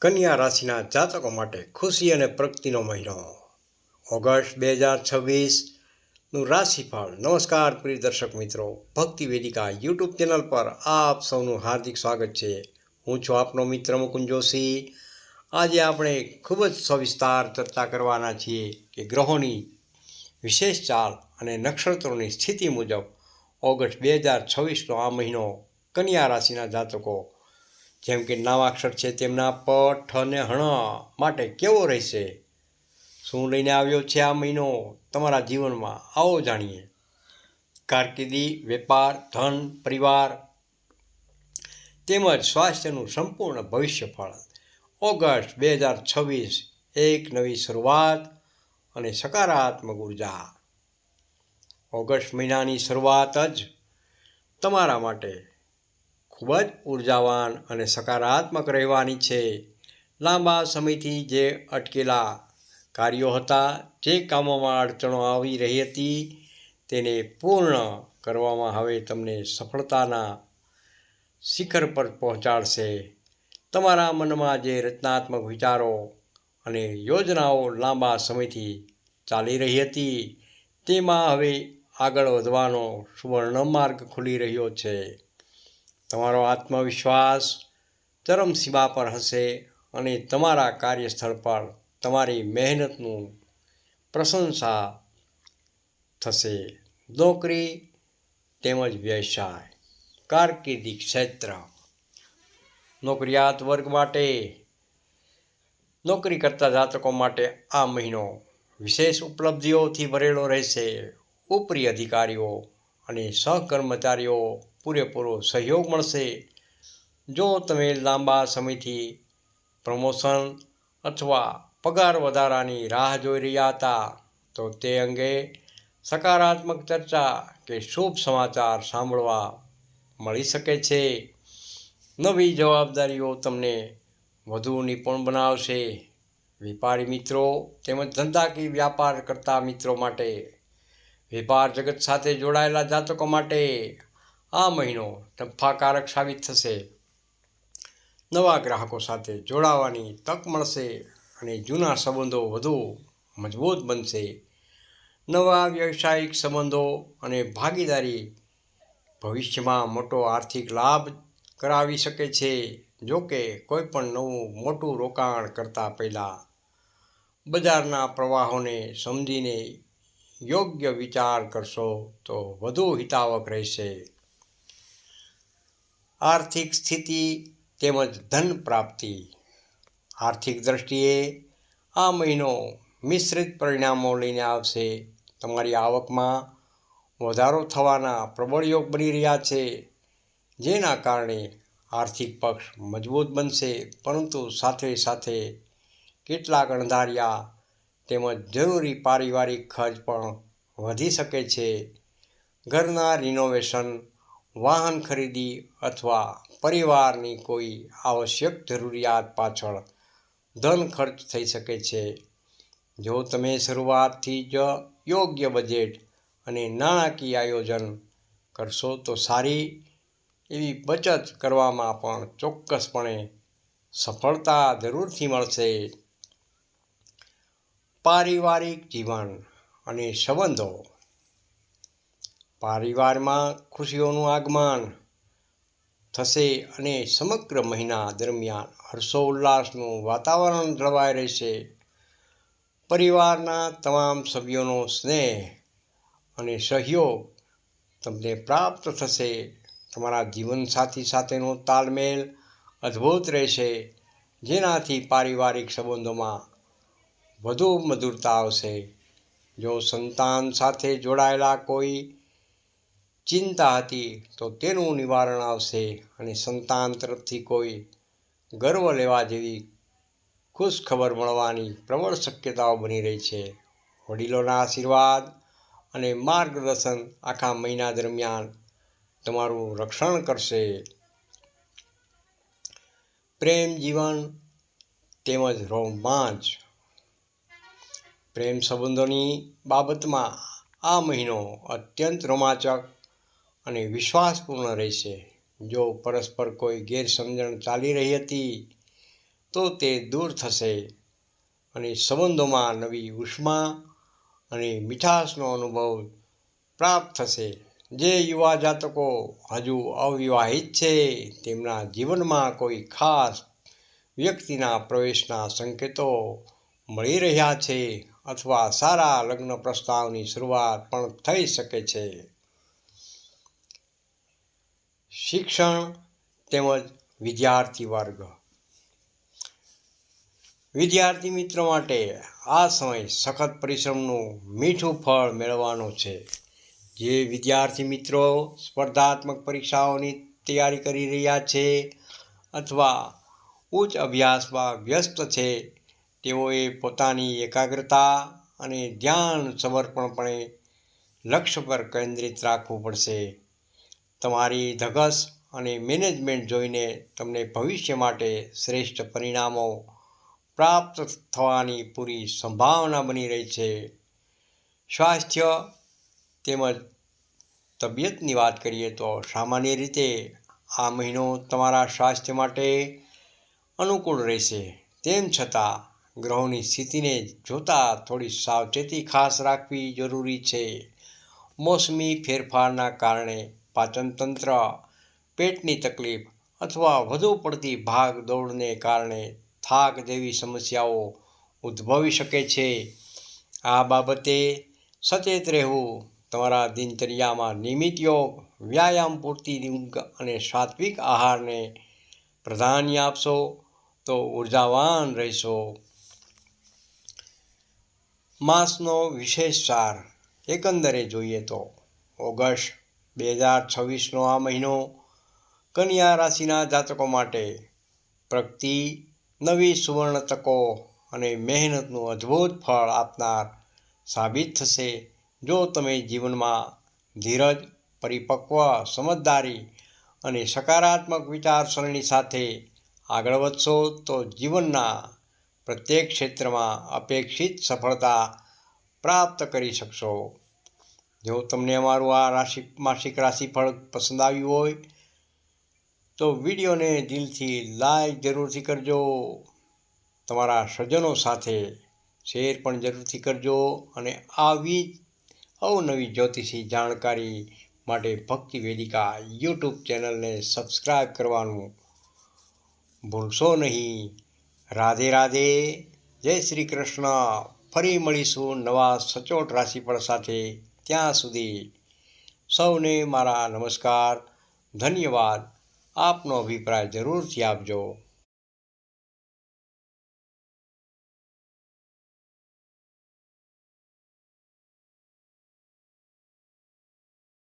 કન્યા રાશિના જાતકો માટે ખુશી અને પ્રગતિનો મહિનો ઓગસ્ટ 2026નું રાશિફળ. નમસ્કાર પ્રિય દર્શક મિત્રો, ભક્તિ વેદિકા યુટ્યુબ ચેનલ પર આપ સૌનું હાર્દિક સ્વાગત છે. હું છું આપનો મિત્ર મુકુંદ જોશી. આજે આપણે ખૂબ જ સવિસ્તાર ચર્ચા કરવાના છીએ કે ગ્રહોની વિશેષ ચાલ અને નક્ષત્રોની સ્થિતિ મુજબ ઓગસ્ટ 2026નો આ મહિનો કન્યા રાશિના જાતકો, જેમ કે નામાક્ષર છે તેમના પ, ઠ અને હણ માટે કેવો રહેશે, શું લઈને આવ્યો છે આ મહિનો તમારા જીવનમાં, આવો જાણીએ. કારકિર્દી, વેપાર, ધન, પરિવાર તેમજ સ્વાસ્થ્યનું સંપૂર્ણ ભવિષ્યફળ. ઓગસ્ટ 2026 એક નવી શરૂઆત અને સકારાત્મક ઉર્જા. ઓગસ્ટ મહિનાની શરૂઆત જ તમારા માટે ખૂબ જ ઉર્જાવાન અને સકારાત્મક રહેવાની છે. લાંબા સમયથી જે અટકેલા કાર્યો હતા, જે કામોમાં અડચણો આવી રહી હતી, તેને પૂર્ણ કરવામાં હવે તમને સફળતાના શિખર પર પહોંચાડશે. તમારા મનમાં જે રચનાત્મક વિચારો અને યોજનાઓ લાંબા સમયથી ચાલી રહી હતી, તેમાં હવે આગળ વધવાનો સુવર્ણ માર્ગ ખુલી રહ્યો છે. તમારો આત્મવિશ્વાસ ચરમસીમા પર હશે અને તમારા કાર્યસ્થળ પર તમારી મહેનતનું પ્રશંસા થશે. નોકરી તેમજ વ્યવસાય. કારકિર્દી ક્ષેત્ર. નોકરિયાત વર્ગ માટે, નોકરી કરતા જાતકો માટે આ મહિનો વિશેષ ઉપલબ્ધિઓથી ભરેલો રહેશે. ઉપરી અધિકારીઓ અને સહકર્મચારીઓ પૂરેપૂરો સહયોગ મળશે. જો તમે લાંબા સમયથી પ્રમોશન અથવા પગાર વધારાની રાહ જોઈ રહ્યા હતા, તો તે અંગે સકારાત્મક ચર્ચા કે શુભ સમાચાર સાંભળવા મળી શકે છે. નવી જવાબદારીઓ તમને વધુ નિપુણ બનાવશે. વેપારી મિત્રો તેમજ ધંધાકીય વ્યાપાર કરતા મિત્રો માટે, વેપાર જગત સાથે જોડાયેલા જાતકો માટે આ મહિનો નફાકારક સાબિત થશે. નવા ગ્રાહકો સાથે જોડાવાની તક મળશે અને જૂના સંબંધો વધુ મજબૂત બનશે. નવા વ્યવસાયિક સંબંધો અને ભાગીદારી ભવિષ્યમાં મોટો આર્થિક લાભ કરાવી શકે છે. જો કે કોઈ પણ નવું મોટું રોકાણ કરતા પહેલાં બજારના પ્રવાહોને સમજીને યોગ્ય વિચાર કરશો તો વધુ હિતાવક રહેશે. આર્થિક સ્થિતિ તેમજ ધન પ્રાપ્તિ. આર્થિક દ્રષ્ટિએ આ મહિનો મિશ્રિત પરિણામો લઈને આવશે. તમારી આવકમાં વધારો થવાના પ્રબળ યોગ બની રહ્યા છે, જેના કારણે આર્થિક પક્ષ મજબૂત બનશે. પરંતુ સાથે સાથે કેટલાક અણધાર્યા તેમજ જરૂરી પારિવારિક ખર્ચ પણ વધી શકે છે. ઘરના રિનોવેશન, વાહન ખરીદી અથવા પરિવારની કોઈ આવશ્યક જરૂરિયાત પાછળ ધન ખર્ચ થઈ શકે છે. જો તમે શરૂઆતથી જ યોગ્ય બજેટ અને નાણાકીય આયોજન કરશો તો સારી એવી બચત કરવામાં પણ ચોક્કસપણે સફળતા જરૂરથી મળશે. પારિવારિક જીવન અને સંબંધો. પરિવારમાં ખુશીઓનું આગમન થશે અને સમગ્ર મહિના દરમિયાન હર્ષોલ્લાસનું વાતાવરણ જળવાઈ રહેશે. પરિવારના તમામ સભ્યોનો સ્નેહ અને સહયોગ તમને પ્રાપ્ત થશે. તમારા જીવનસાથી સાથેનો તાલમેલ અદ્ભુત રહેશે, જેનાથી પારિવારિક સંબંધોમાં વધુ મધુરતા આવશે. જો સંતાન સાથે જોડાયેલા કોઈ ચિંતા હતી તો તેનું નિવારણ આવશે અને સંતાન તરફથી કોઈ ગર્વ લેવા જેવી ખુશ ખબર મળવાની પ્રબળ શક્યતાઓ બની રહી છે. વડીલોના આશીર્વાદ અને માર્ગદર્શન આખા મહિના દરમિયાન તમારું રક્ષણ કરશે. પ્રેમ જીવન તેમજ રોમાંચ. પ્રેમ સંબંધોની બાબતમાં આ મહિનો અત્યંત રોમાંચક અને વિશ્વાસપૂર્ણ રહેશે. જો પરસ્પર કોઈ ગેરસમજણ ચાલી રહી હતી તો તે દૂર થશે અને સંબંધોમાં નવી ઉષ્મા અને મીઠાશનો અનુભવ પ્રાપ્ત થશે. જે યુવા જાતકો હજુ અવિવાહિત છે તેમના જીવનમાં કોઈ ખાસ વ્યક્તિના પ્રવેશના સંકેતો મળી રહ્યા છે અથવા સારા લગ્ન પ્રસ્તાવની શરૂઆત પણ થઈ શકે છે. શિક્ષણ તેમજ વિદ્યાર્થી વર્ગ. વિદ્યાર્થી મિત્રો માટે આ સમય સખત પરિશ્રમનું મીઠું ફળ મેળવવાનો છે. જે વિદ્યાર્થી મિત્રો સ્પર્ધાત્મક પરીક્ષાઓની તૈયારી કરી રહ્યા છે અથવા ઉચ્ચ અભ્યાસમાં વ્યસ્ત છે તેઓએ પોતાની એકાગ્રતા અને ધ્યાન સમર્પણપણે લક્ષ્ય પર કેન્દ્રિત રાખવું પડશે. તમારી ધગશ અને મેનેજમેન્ટ જોઈને તમને ભવિષ્ય માટે શ્રેષ્ઠ પરિણામો પ્રાપ્ત થવાની પૂરી સંભાવના બની રહી છે. સ્વાસ્થ્ય તેમજ તબિયતની વાત કરીએ તો સામાન્ય રીતે આ મહિનો તમારા સ્વાસ્થ્ય માટે અનુકૂળ રહેશે. તેમ છતાં ગ્રહોની સ્થિતિને જોતાં થોડી સાવચેતી ખાસ રાખવી જરૂરી છે. મોસમી ફેરફારના કારણે પાચનતંત્ર, પેટની તકલીફ અથવા વધુ પડતી ભાગ દોડને કારણે થાક જેવી સમસ્યાઓ ઉદ્ભવી શકે છે. આ બાબતે સચેત રહેવું. તમારા દિનચર્યામાં નિયમિત યોગ, વ્યાયામ, પૂરતી ઊંઘ અને સાત્વિક આહારને પ્રાધાન્ય આપશો તો ઉર્જાવાન રહેશો. માસનો વિશેષ સાર. એકંદરે જોઈએ તો ઓગસ્ટ 2026નો આ મહિનો કન્યા રાશિના જાતકો માટે પ્રગતિ, નવી સુવર્ણ તકો અને મહેનતનું અદ્ભુત ફળ આપનાર સાબિત થશે. જો તમે જીવનમાં ધીરજ, પરિપક્વ સમજદારી અને સકારાત્મક વિચારસરણી સાથે આગળ વધશો તો જીવનના પ્રત્યેક ક્ષેત્રમાં અપેક્ષિત સફળતા પ્રાપ્ત કરી શકશો. જો તમને અમારું આ માસિક રાશિફળ પસંદ આવ્યું હોય તો વિડીયોને દિલથી લાઈક જરૂરથી કરજો. તમારા સ્વજનો સાથે શેર પણ જરૂરથી કરજો અને આવી અવનવી જ્યોતિષી જાણકારી માટે ભક્તિ વેદિકા યુટ્યુબ ચેનલને સબસ્ક્રાઈબ કરવાનું ભૂલશો નહીં. રાધે રાધે. જય શ્રી કૃષ્ણ. ફરી મળીશું નવા સચોટ રાશિફળ સાથે. ત્યાં સુધી સૌને મારા નમસ્કાર. ધન્યવાદ. આપનો અભિપ્રાય જરૂરથી આપજો.